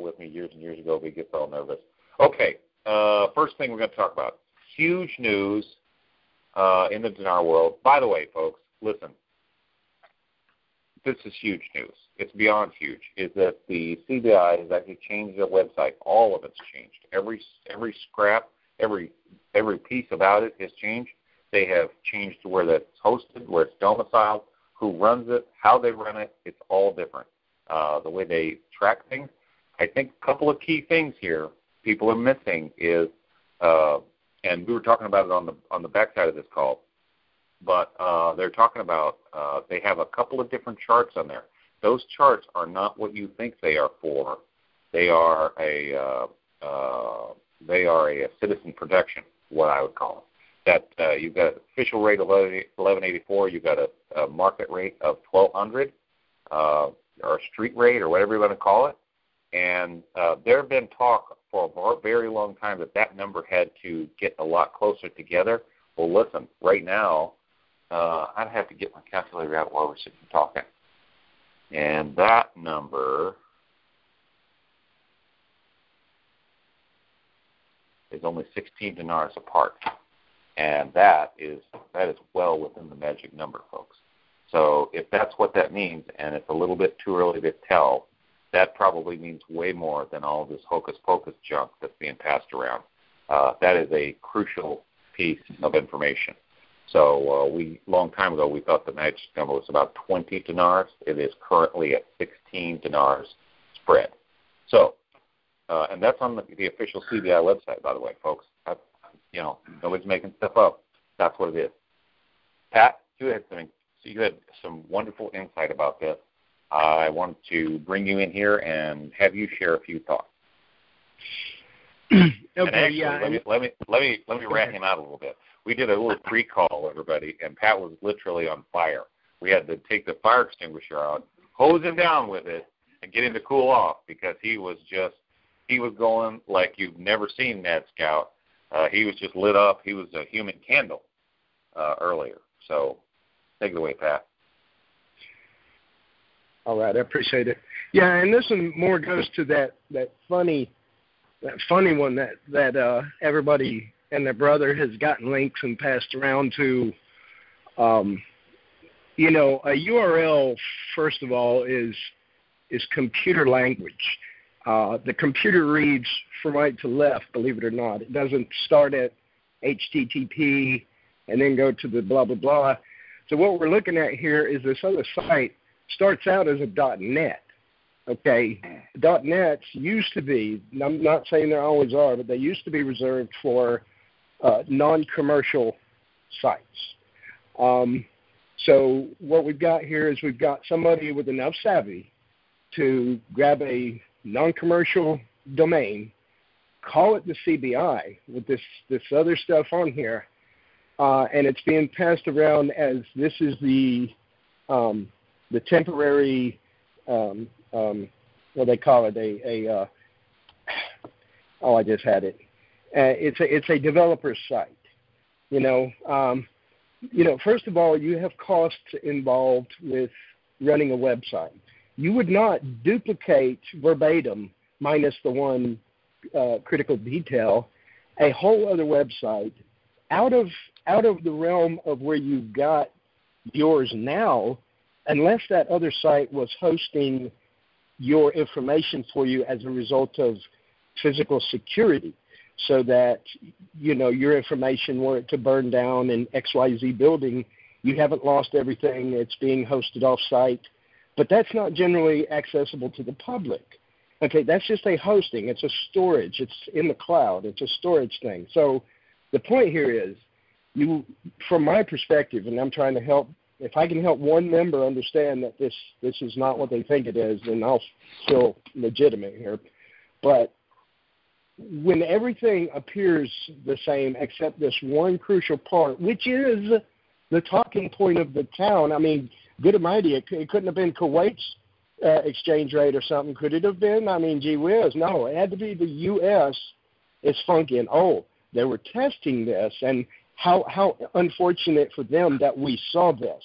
with me years and years ago, but he gets all nervous. Okay, first thing we're going to talk about, huge news in the Dinar world. By the way, folks, listen, this is huge news. It's beyond huge, is that the CBI has actually changed their website. All of it's changed. Every scrap, every piece about it has changed. They have changed to where that's hosted, where it's domiciled, who runs it, how they run it. It's all different. The way they track things. I think a couple of key things here people are missing is, and we were talking about it on the backside of this call, but they're talking about they have a couple of different charts on there. Those charts are not what you think they are for. They are a citizen protection, what I would call it. That you've got official rate of 1184, you've got a market rate of 1200, or street rate, or whatever you want to call it. And there have been talk for a very long time that number had to get a lot closer together. Well, listen, right now, I'd have to get my calculator out while we're sitting talking. And that number is only 16 dinars apart. And that is well within the magic number, folks. So if that's what that means, and it's a little bit too early to tell, that probably means way more than all this hocus-pocus junk that's being passed around. That is a crucial piece of information. So long time ago, we thought the magic number was about 20 dinars. It is currently at 16 dinars spread. So, and that's on the official CBI website, by the way, folks. Nobody's making stuff up. That's what it is. Pat, you had some wonderful insight about this. I wanted to bring you in here and have you share a few thoughts. Okay, and actually, yeah. Let me rat him out a little bit. We did a little pre-call, everybody, and Pat was literally on fire. We had to take the fire extinguisher out, hose him down with it, and get him to cool off because he was going like you've never seen MadScout. He was just lit up. He was a human candle earlier. So take it away, Pat. All right, I appreciate it. Yeah, and this one more goes to that funny one that everybody and their brother has gotten links and passed around to. A URL, first of all, is computer language. The computer reads from right to left, believe it or not. It doesn't start at HTTP and then go to the blah, blah, blah. So what we're looking at here is this other site starts out as a .net. Okay, .nets used to be, I'm not saying there always are, but they used to be reserved for non-commercial sites. So what we've got here is we've got somebody with enough savvy to grab a non-commercial domain, call it the CBI with this other stuff on here, and it's being passed around as this is the temporary, what they call it, I just had it. It's a developer site. First of all, you have costs involved with running a website. You would not duplicate verbatim, minus the one critical detail, a whole other website out of the realm of where you've got yours now, unless that other site was hosting your information for you as a result of physical security, so that your information, were it to burn down in XYZ building, you haven't lost everything. It's being hosted off-site. But that's not generally accessible to the public. Okay, that's just a hosting. It's a storage. It's in the cloud. It's a storage thing. So the point here is, from my perspective, and I'm trying to help, if I can help one member understand that this is not what they think it is, then I'll feel legitimate here. But when everything appears the same except this one crucial part, which is the talking point of the town, I mean, good and mighty, it couldn't have been Kuwait's exchange rate or something. Could it have been? I mean, gee whiz. No, it had to be the U.S. is funky. And, they were testing this, and how unfortunate for them that we saw this.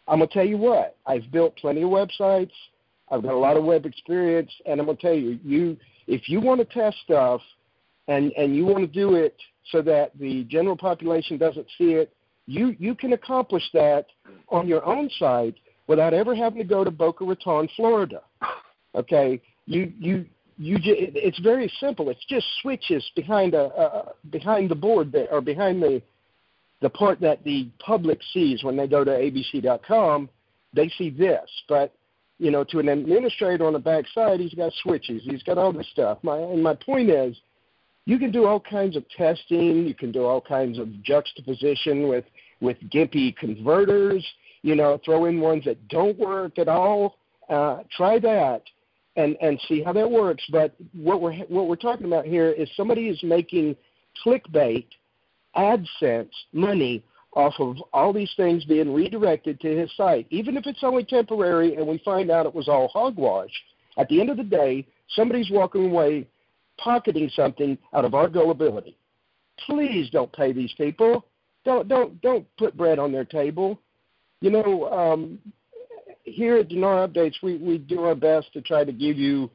I'm going to tell you what. I've built plenty of websites. I've got a lot of web experience, and I'm going to tell you, if you want to test stuff and you want to do it so that the general population doesn't see it, you can accomplish that on your own site without ever having to go to Boca Raton, Florida. Okay, it's very simple. It's just switches behind the board there, or behind the part that the public sees when they go to abc.com. They see this, but to an administrator on the back side, he's got switches. He's got all this stuff. My point is, you can do all kinds of testing. You can do all kinds of juxtaposition with gimpy converters. Throw in ones that don't work at all. Try that and see how that works. But what we're talking about here is somebody is making clickbait, AdSense money off of all these things being redirected to his site. Even if it's only temporary and we find out it was all hogwash, at the end of the day, somebody's walking away pocketing something out of our gullibility. Please don't pay these people. Don't put bread on their table. Here at Dinar Updates, we do our best to try to give you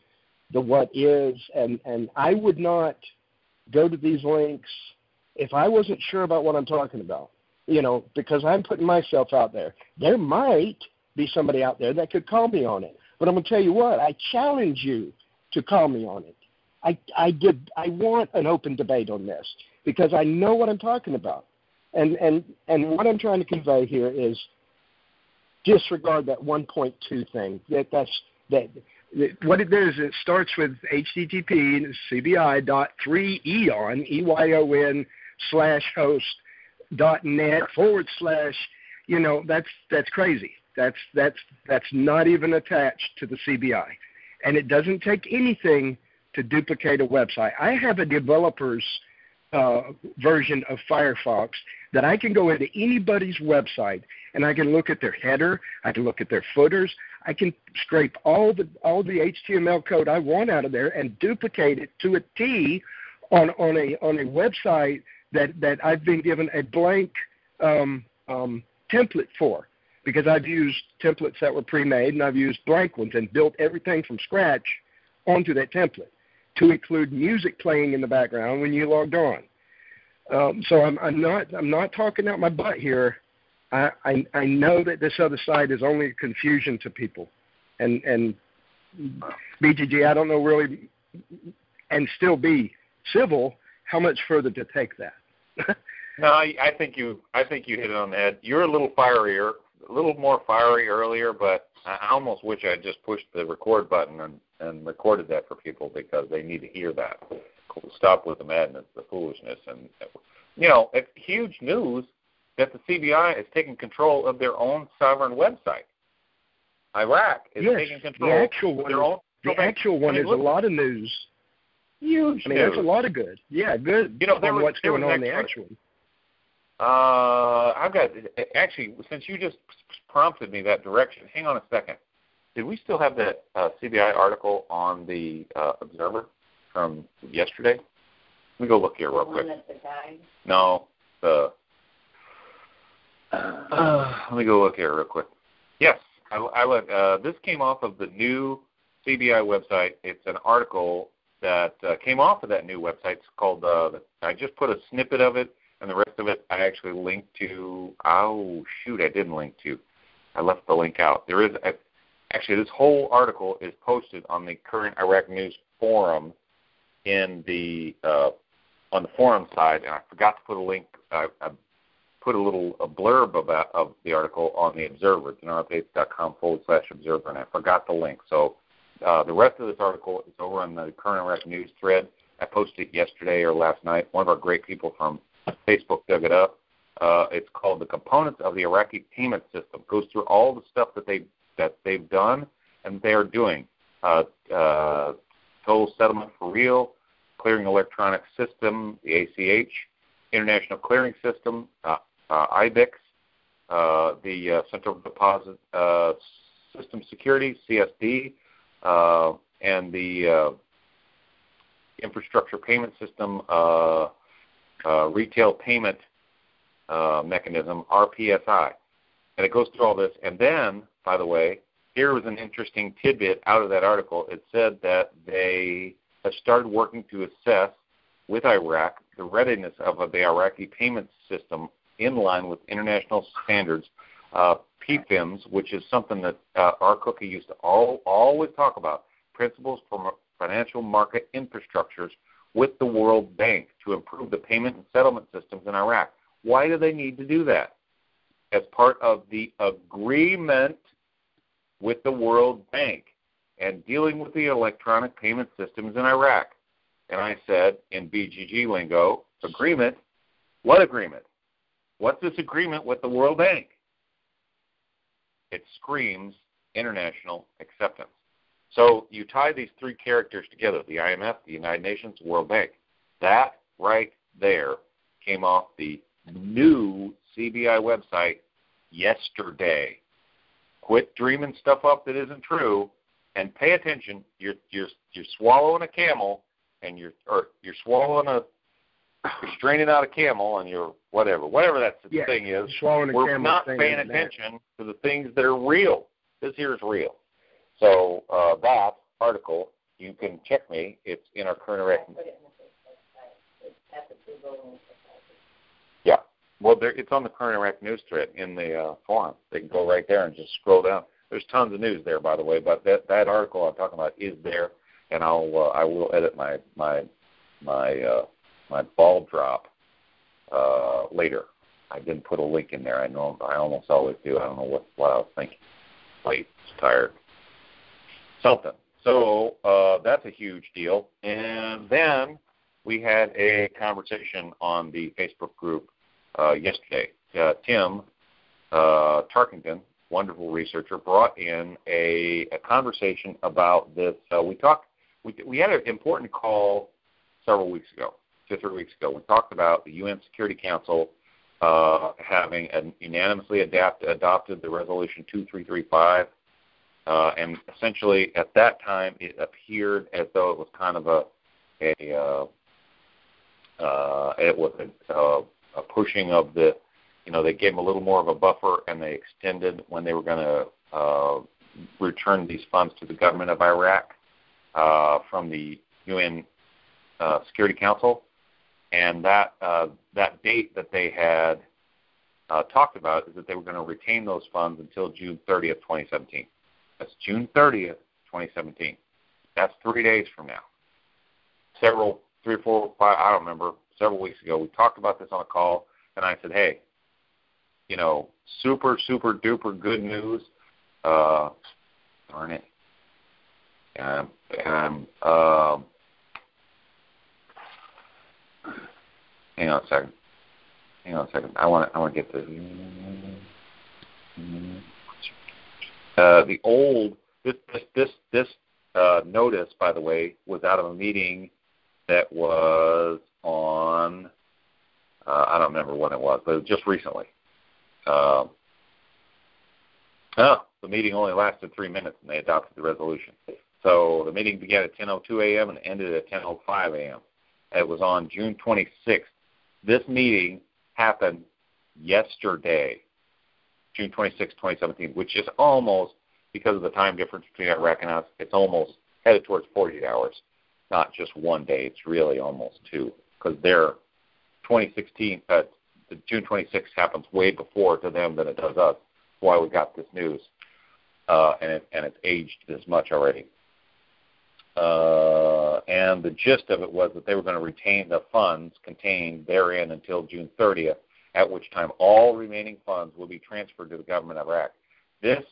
the what is, and I would not go to these links if I wasn't sure about what I'm talking about. Because I'm putting myself out there. There might be somebody out there that could call me on it. But I'm going to tell you what, I challenge you to call me on it. I want an open debate on this because I know what I'm talking about. And what I'm trying to convey here is disregard that 1.2 thing. What it is, it starts with HTTP CBI.3eon, EYON /host.net / that's crazy. That's not even attached to the CBI. And it doesn't take anything to duplicate a website. I have a developer's version of Firefox that I can go into anybody's website and I can look at their header, I can look at their footers, I can scrape all the HTML code I want out of there and duplicate it to a T on a website that I've been given a blank template for, because I've used templates that were pre-made and I've used blank ones and built everything from scratch onto that template to include music playing in the background when you logged on. So I'm not talking out my butt here. I know that this other side is only confusion to people, and BGG, I don't know really, and still be civil, how much further to take that. No, I think you hit it on the head. You're a little more fiery earlier, but I almost wish I just pushed the record button and recorded that for people because they need to hear that. Stop with the madness, the foolishness, and it's huge news that the CBI is taking control of their own sovereign website. Iraq is taking control of their own. The actual one is a lot of news. Huge news. That's a lot of good. Yeah, good on what's going on in the actual one. I've got, actually, since you just prompted me that direction, hang on a second. Did we still have that CBI article on the Observer from yesterday? Let me go look here real quick. No, let me go look here real quick. Yes, this came off of the new CBI website. It's an article that came off of that new website. It's called, I just put a snippet of it, and the rest of it I actually linked to. Oh, shoot, I didn't link to. I left the link out. There is, actually, this whole article is posted on the Current Iraq News forum in the on the forum side, and I forgot to put a link. I put a blurb of the article on the Observer, dinarupdates.com /Observer, and I forgot the link. So the rest of this article is over on the Current Iraq News thread. I posted it yesterday or last night. One of our great people from Facebook dug it up. It's called The Components of the Iraqi Payment System. It goes through all the stuff that they've done and they are doing. Total Settlement for Real, Clearing Electronic System, the ACH, International Clearing System, IBEX, the Central Deposit System Security, CSD, and the Infrastructure Payment System, Retail Payment Mechanism, RPSI. And it goes through all this. And then, by the way, here was an interesting tidbit out of that article. It said that they have started working to assess with Iraq the readiness of the Iraqi payment system in line with international standards, PFIMS, which is something that our cookie used to always talk about, principles for financial market infrastructures with the World Bank to improve the payment and settlement systems in Iraq. Why do they need to do that? As part of the agreement with the World Bank and dealing with the electronic payment systems in Iraq. And I said, in BGG lingo, agreement? What agreement? What's this agreement with the World Bank? It screams international acceptance. So you tie these three characters together, the IMF, the United Nations, the World Bank. That right there came off the new CBI website yesterday. Quit dreaming stuff up that isn't true, and pay attention. You're swallowing a camel, and you're straining out a camel, and you're whatever that thing is. We're not paying attention to the things that are real. This here is real. So that article, you can check me. It's in our current Iraq. Yeah. Well, it's on the current Iraq news thread in the forum. They can go right there and just scroll down. There's tons of news there, by the way, but that article I'm talking about is there, and I will edit my ball drop later. I didn't put a link in there. I almost always do. I don't know what I was thinking. Late, tired, something. So that's a huge deal. And then we had a conversation on the Facebook group yesterday. Tim Tarkington, wonderful researcher, brought in a conversation about this. We had an important call several weeks ago, 2 or 3 weeks ago. We talked about the UN Security Council having unanimously adopted the Resolution 2335, and essentially at that time it appeared as though it was kind of a pushing of the, they gave them a little more of a buffer, and they extended when they were going to return these funds to the government of Iraq from the UN Security Council. And that date that they had talked about is that they were going to retain those funds until June 30th, 2017. That's June 30th, 2017. That's 3 days from now. 3 or 4, 5, I don't remember, several weeks ago, we talked about this on a call, and I said, hey, super, super duper good news. Darn it. And hang on a second. I want to get this. The old this notice, by the way, was out of a meeting that was on. I don't remember when it was, but it was just recently. The meeting only lasted 3 minutes, and they adopted the resolution. So the meeting began at 10:02 a.m. and ended at 10:05 a.m. It was on June 26th. This meeting happened yesterday, June 26, 2017, which is almost, because of the time difference between Iraq and us, it's almost headed towards 48 hours. Not just 1 day, it's really almost 2, because their 2016, the June 26th happens way before to them than it does us. That's why we got this news, and it's aged this much already. And the gist of it was that they were going to retain the funds contained therein until June 30th, at which time all remaining funds will be transferred to the government of Iraq. This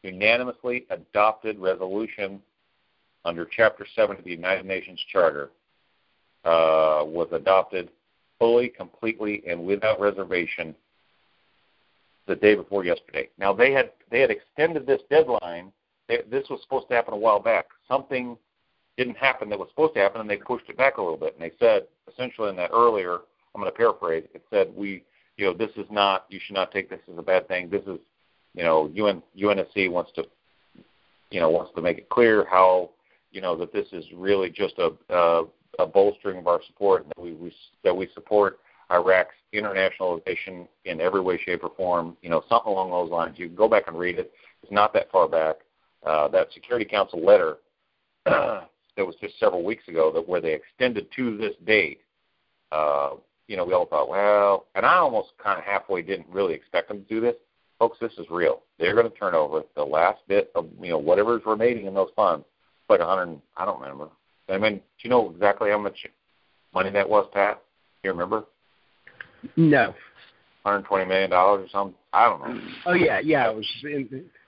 unanimously adopted resolution under Chapter 7 of the United Nations Charter was adopted fully, completely, and without reservation the day before yesterday. Now, they had extended this deadline. This was supposed to happen a while back. Something didn't happen that was supposed to happen, and they pushed it back a little bit. And they said, essentially in that earlier, I'm going to paraphrase, it said, this is not, you should not take this as a bad thing. This is, UNSC wants to make it clear how, that this is really just a bolstering of our support, and that we support Iraq's internationalization in every way, shape, or form, something along those lines. You can go back and read it. It's not that far back. That Security Council letter that was just several weeks ago, that where they extended to this date. We all thought, well, and I almost kind of halfway didn't really expect them to do this. Folks, this is real. They're going to turn over the last bit of, whatever's remaining in those funds. Like 100, I don't remember. I mean, do you know exactly how much money that was, Pat? Do you remember? No. $120 million or something? I don't know. Oh, yeah. It was.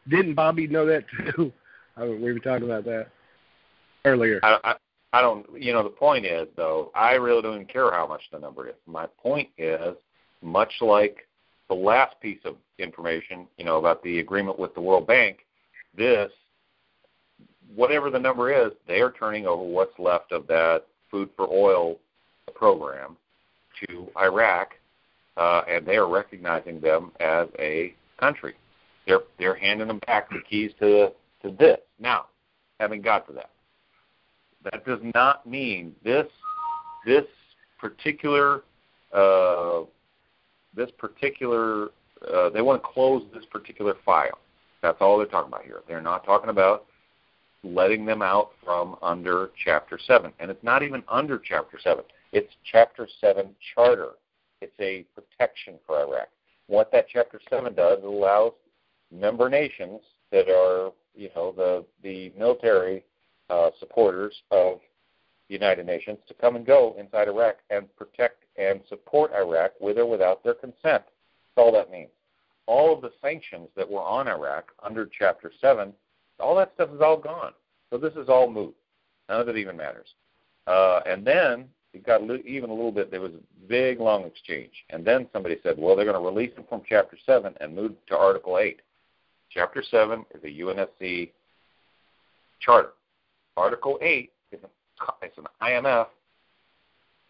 Didn't Bobby know that, too? We were talking about that earlier. I don't, the point is, though, I really don't even care how much the number is. My point is, much like the last piece of information, about the agreement with the World Bank, this, whatever the number is, they are turning over what's left of that food for oil program to Iraq, and they are recognizing them as a country. They're handing them back the keys to this. Now, having got to that, that does not mean this particular they want to close this particular file. That's all they're talking about here. They're not talking about letting them out from under Chapter 7. And it's not even under Chapter 7. It's Chapter 7 charter. It's a protection for Iraq. What that Chapter 7 does, it allows member nations that are, the military supporters of the United Nations to come and go inside Iraq and protect and support Iraq with or without their consent. That's all that means. All of the sanctions that were on Iraq under Chapter 7, all that stuff is all gone. So this is all moot. None of it even matters. And then it got even a little bit, there was a big, long exchange. And then somebody said, well, they're going to release them from Chapter 7 and move to Article 8. Chapter 7 is a UNSC charter. Article 8 is an IMF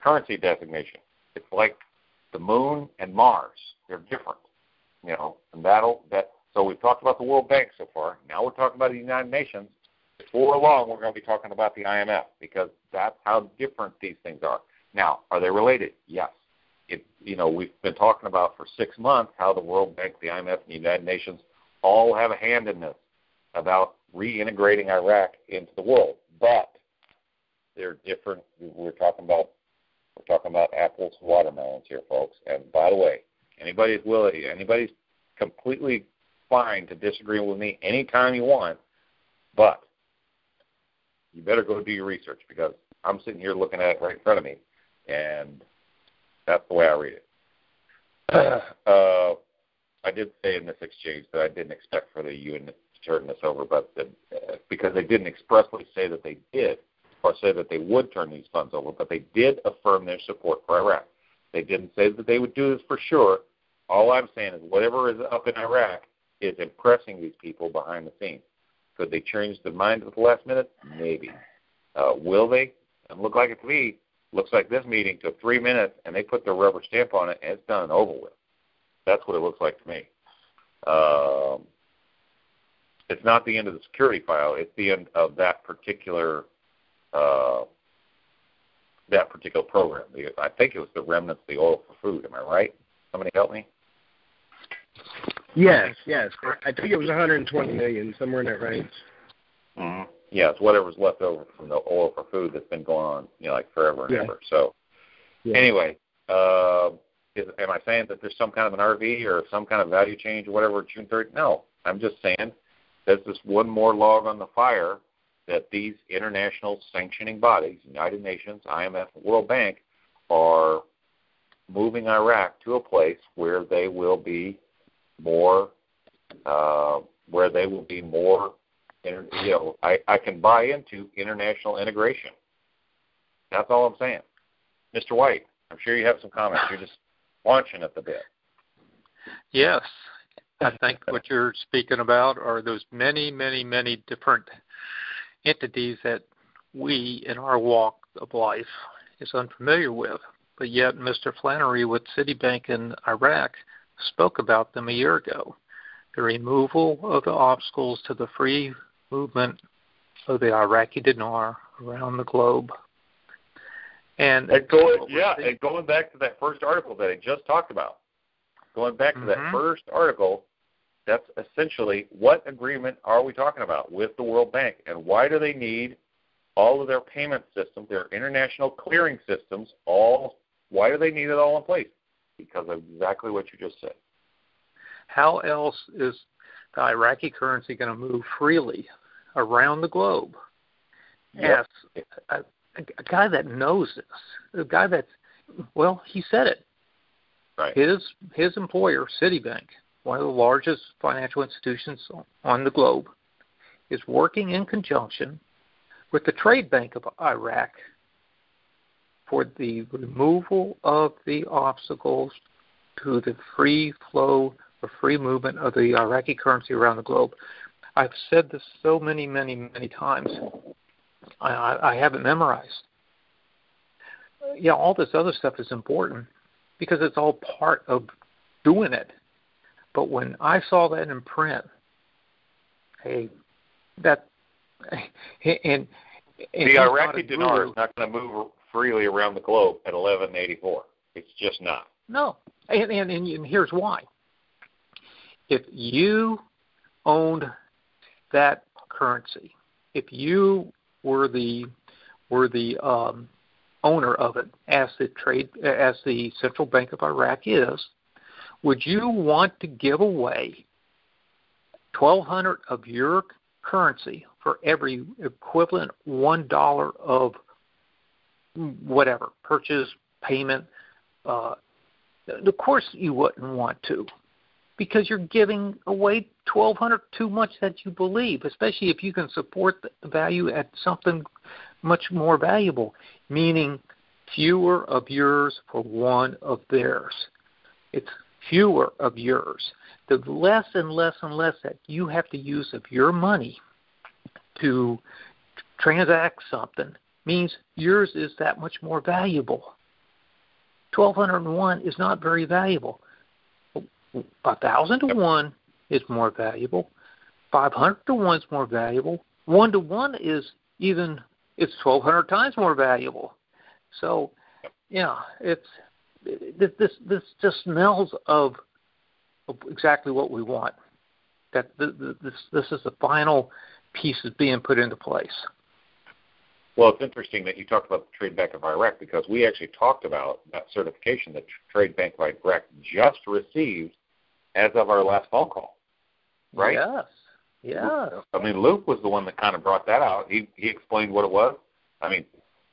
currency designation. It's like the moon and Mars. They're different. So we've talked about the World Bank so far. Now we're talking about the United Nations. Before long, we're going to be talking about the IMF because that's how different these things are. Now, are they related? Yes. We've been talking about for 6 months how the World Bank, the IMF, and the United Nations all have a hand in this about reintegrating Iraq into the world. But they're different. We're talking about apples and watermelons here, folks. And by the way, anybody's completely fine to disagree with me anytime you want, but you better go do your research because I'm sitting here looking at it right in front of me, and that's the way I read it. I did say in this exchange that I didn't expect for the UN to turn this over, but because they didn't expressly say that they did or say that they would turn these funds over, but they did affirm their support for Iraq. They didn't say that they would do this for sure. All I'm saying is whatever is up in Iraq is impressing these people behind the scenes. Could they change their mind at the last minute? Maybe. Will they? It look like it to me. Looks like this meeting took 3 minutes, and they put their rubber stamp on it, and it's done and over with. That's what it looks like to me. It's not the end of the security file. It's the end of that particular program. I think it was the remnants of the oil for food. Am I right? Somebody help me? Yes. I think it was 120 million, somewhere in that range. Mm-hmm. Yeah, it's whatever's left over from the oil for food that's been going on, like forever and ever. So, anyway, am I saying that there's some kind of an RV or some kind of value change or whatever June 3rd? No, I'm just saying there's this one more log on the fire that these international sanctioning bodies, United Nations, IMF, and World Bank, are moving Iraq to a place where they will be more, I can buy into international integration. That's all I'm saying. Mr. White, I'm sure you have some comments. You're just launching at the bit. Yes. I think what you're speaking about are those many, many, many different entities that we in our walk of life is unfamiliar with. But yet Mr. Flannery with Citibank in Iraq spoke about them a year ago. The removal of the obstacles to the free movement of the Iraqi dinar around the globe. And going back to that first article that I just talked about, going back to that first article, that's essentially what agreement are we talking about with the World Bank, and why do they need all of their payment systems, their international clearing systems, why do they need it all in place? Because of exactly what you just said. How else is the Iraqi currency going to move freely around the globe? Yep. Yes, a guy that knows this, a guy that's, well, he said it. Right. His employer, Citibank, one of the largest financial institutions on the globe, is working in conjunction with the Trade Bank of Iraq for the removal of the obstacles to the free flow or free movement of the Iraqi currency around the globe. I've said this so many, many, many times. I have it memorized. Yeah, all this other stuff is important because it's all part of doing it. But when I saw that in print, hey, that and the Iraqi dinar is not going to move freely around the globe at 11.84. It's just not. No, and here's why. If you owned that currency, if you were the owner of it, as the Central Bank of Iraq is, would you want to give away 1,200 of your currency for every equivalent $1 of whatever purchase, payment? Of course you wouldn't want to, because you're giving away 1,200 too much that you believe, especially if you can support the value at something much more valuable, meaning fewer of yours for one of theirs. It's fewer of yours. The less and less and less that you have to use of your money to transact something means yours is that much more valuable. 1,201 is not very valuable. 1,000 to 1 is more valuable. 500 to 1 is more valuable. 1 to 1 is 1,200 times more valuable. So, yeah, this just smells of exactly what we want. That this is the final pieces being put into place. Well, it's interesting that you talked about the Trade Bank of Iraq, because we actually talked about that certification that Trade Bank of Iraq just received as of our last phone call, right? Yes. Yeah. I mean, Luke was the one that kind of brought that out. He explained what it was. I mean,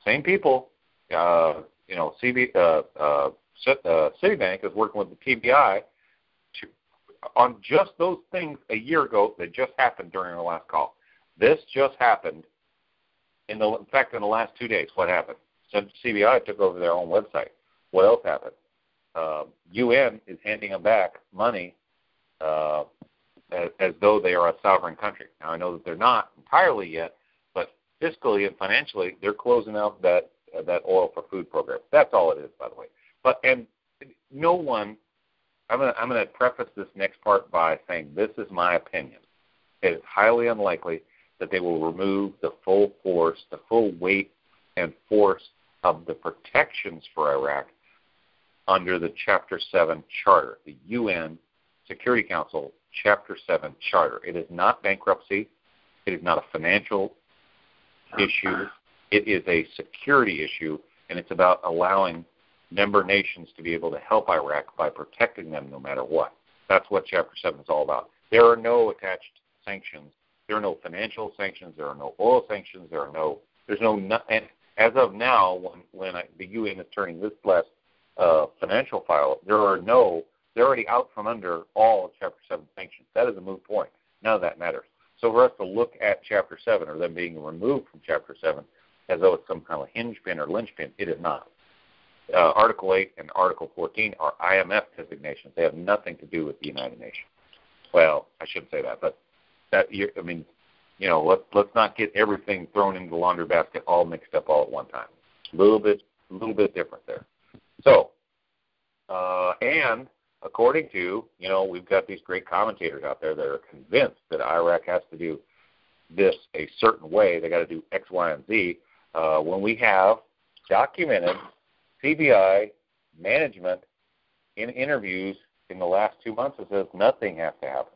same people. Citibank is working with the TBI on just those things a year ago that just happened during our last call. This just happened. In fact, in the last 2 days, what happened? Since CBI took over their own website, what else happened? UN is handing them back money as though they are a sovereign country. Now, I know that they're not entirely yet, but fiscally and financially, they're closing out that oil for food program. That's all it is, by the way. And no one. I'm going to preface this next part by saying this is my opinion. It is highly unlikely that they will remove the full force, the full weight and force of the protections for Iraq under the Chapter 7 Charter, the UN Security Council Chapter 7 Charter. It is not bankruptcy. It is not a financial issue. It is a security issue, and it's about allowing member nations to be able to help Iraq by protecting them no matter what. That's what Chapter 7 is all about. There are no attached sanctions. There are no financial sanctions. There are no oil sanctions. And as of now, when the UN is turning this last financial file, they're already out from under all of Chapter 7 sanctions. That is a moot point. None of that matters. So for us to look at Chapter 7 or them being removed from Chapter 7 as though it's some kind of hinge pin or linchpin, it is not. Article 8 and Article 14 are IMF designations. They have nothing to do with the United Nations. Well, I shouldn't say that, but let's not get everything thrown into the laundry basket all mixed up all at one time. A little bit different there. So, and according to, we've got these great commentators out there that are convinced that Iraq has to do this a certain way. They got to do X, Y, and Z. When we have documented CBI management in interviews in the last 2 months that says nothing has to happen.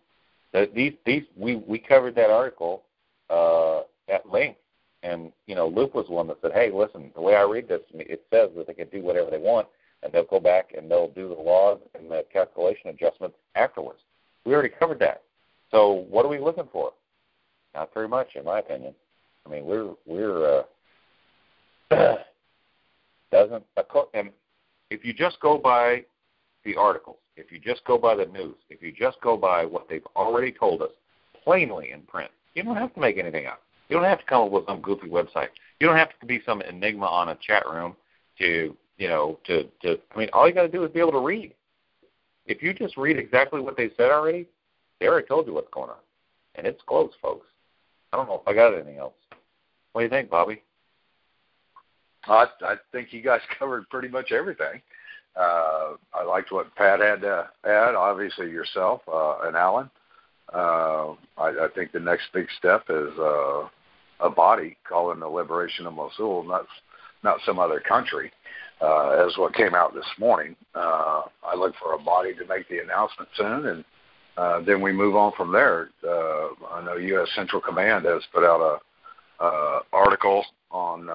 We covered that article at length, and Luke was the one that said, "Hey, listen, the way I read this, it says that they can do whatever they want, and they'll go back and they'll do the laws and the calculation adjustments afterwards." We already covered that. So what are we looking for? Not very much, in my opinion. I mean, we're doesn't, and if you just go by the articles, if you just go by the news, if you just go by what they've already told us plainly in print, you don't have to make anything up. You don't have to come up with some goofy website. You don't have to be some enigma on a chat room to I mean, all you got to do is be able to read. If you just read exactly what they said already, they already told you what's going on. And it's close, folks. I don't know if I got anything else. What do you think, Bobby? I think you guys covered pretty much everything. I liked what Pat had to add, obviously yourself and Alan. I think the next big step is a body calling the liberation of Mosul, not some other country, as what came out this morning. I look for a body to make the announcement soon, and then we move on from there. I know U.S. Central Command has put out a article on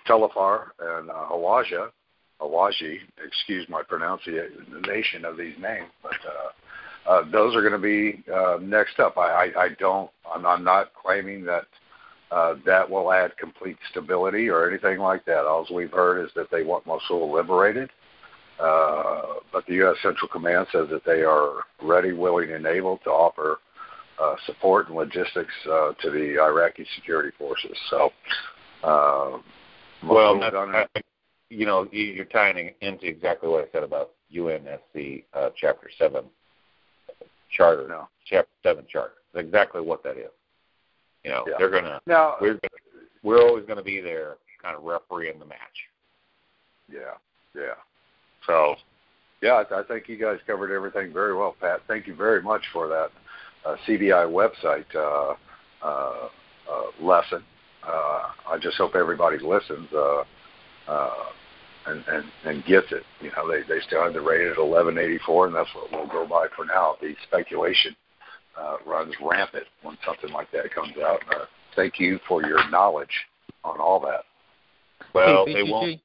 Telefar and Awaji, excuse my pronunciation of these names, but those are going to be next up. I'm not claiming that that will add complete stability or anything like that. All we've heard is that they want Mosul liberated, but the U.S. Central Command says that they are ready, willing, and able to offer support and logistics to the Iraqi security forces. So, you're tying into exactly what I said about UNSC Chapter 7 charter. No. Chapter 7 charter. That's exactly what that is. They're gonna. Now, we're always going to be there, kind of refereeing the match. Yeah. So. Yeah, I think you guys covered everything very well, Pat. Thank you very much for that CBI website lesson. I just hope everybody listens and gets it. They still have the rate at 1184, and that's what we'll go by for now. The speculation runs rampant when something like that comes out. Thank you for your knowledge on all that. Well, hey, they won't.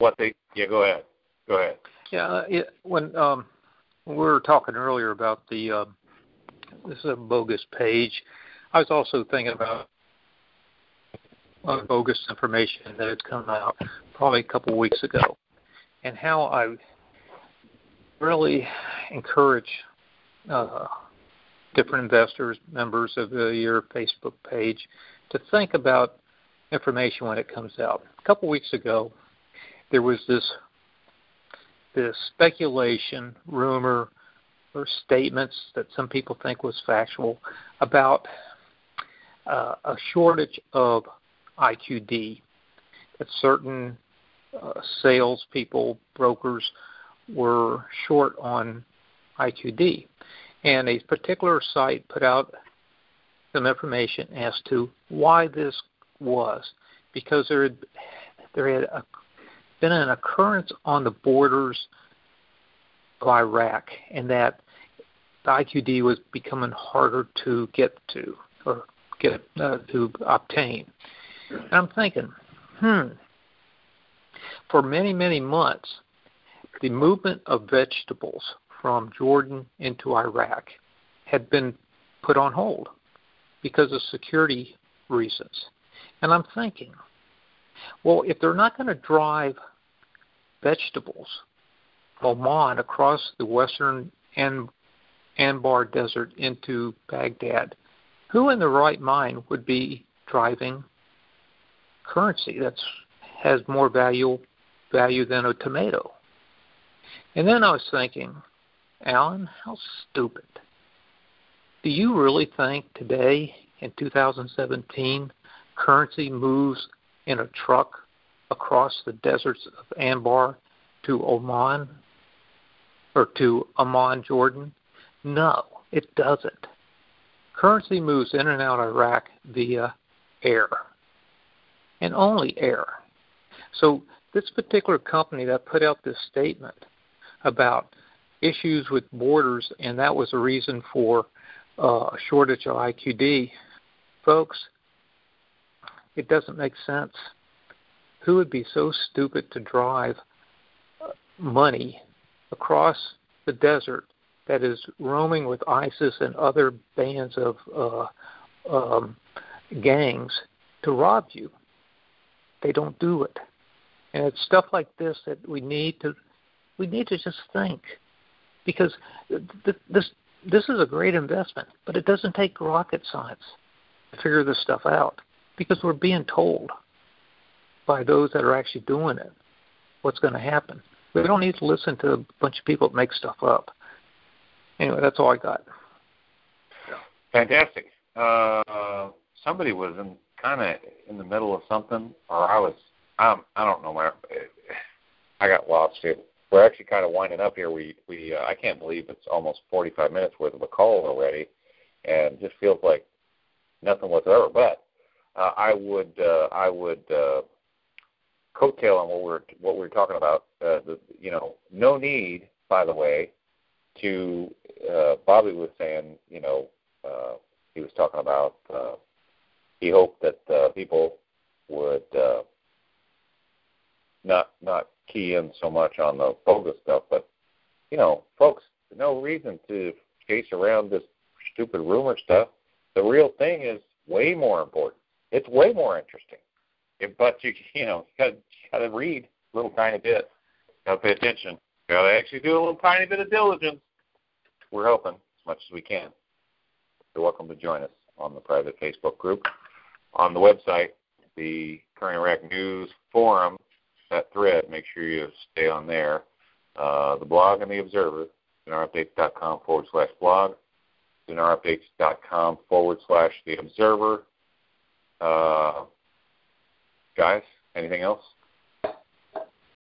Yeah, go ahead. Yeah, when we were talking earlier about this is a bogus page, I was also thinking about bogus information that had come out probably a couple of weeks ago, and how I really encourage different investors, members of your Facebook page, to think about information when it comes out. A couple of weeks ago, there was this speculation, rumor, or statements that some people think was factual about a shortage of IQD, that certain salespeople, brokers, were short on IQD. And a particular site put out some information as to why this was, because there had been an occurrence on the borders of Iraq, and that the IQD was becoming harder to get to or to obtain. And I'm thinking, for many, many months, the movement of vegetables from Jordan into Iraq had been put on hold because of security reasons. And I'm thinking, well, if they're not going to drive vegetables from Oman across the western Anbar Desert into Baghdad, who in their right mind would be driving currency that has more value than a tomato? And then I was thinking, Alan, how stupid. Do you really think today, in 2017, currency moves in a truck across the deserts of Anbar to Oman or to Amman, Jordan? No, it doesn't. Currency moves in and out of Iraq via air, and only air. So this particular company that put out this statement about issues with borders, and that was a reason for a shortage of IQD, folks, it doesn't make sense. Who would be so stupid to drive money across the desert that is roaming with ISIS and other bands of gangs to rob you? They don't do it. And it's stuff like this that we need to just think, because this is a great investment, but it doesn't take rocket science to figure this stuff out, because we're being told by those that are actually doing it what's going to happen. We don't need to listen to a bunch of people that make stuff up. Anyway, that's all I got. Fantastic. Somebody was kind of in the middle of something, or I don't know. I got lost here. We're actually kind of winding up here. I can't believe it's almost 45 minutes worth of a call already, and it just feels like nothing whatsoever. But I would coattail on what we're talking about. No need, by the way, to Bobby was saying, he was talking about he hoped that people would not key in so much on the bogus stuff, but folks, no reason to chase around this stupid rumor stuff. The real thing is way more important. It's way more interesting. But you got to read a little tiny bit. Got to pay attention. Got to actually do a little tiny bit of diligence. We're helping as much as we can. You're welcome to join us on the private Facebook group, on the website, the Current Iraq News Forum, that thread. Make sure you stay on there. The blog and the Observer, dinarupdates.com/blog, dinarupdates.com/the Observer. Guys, anything else?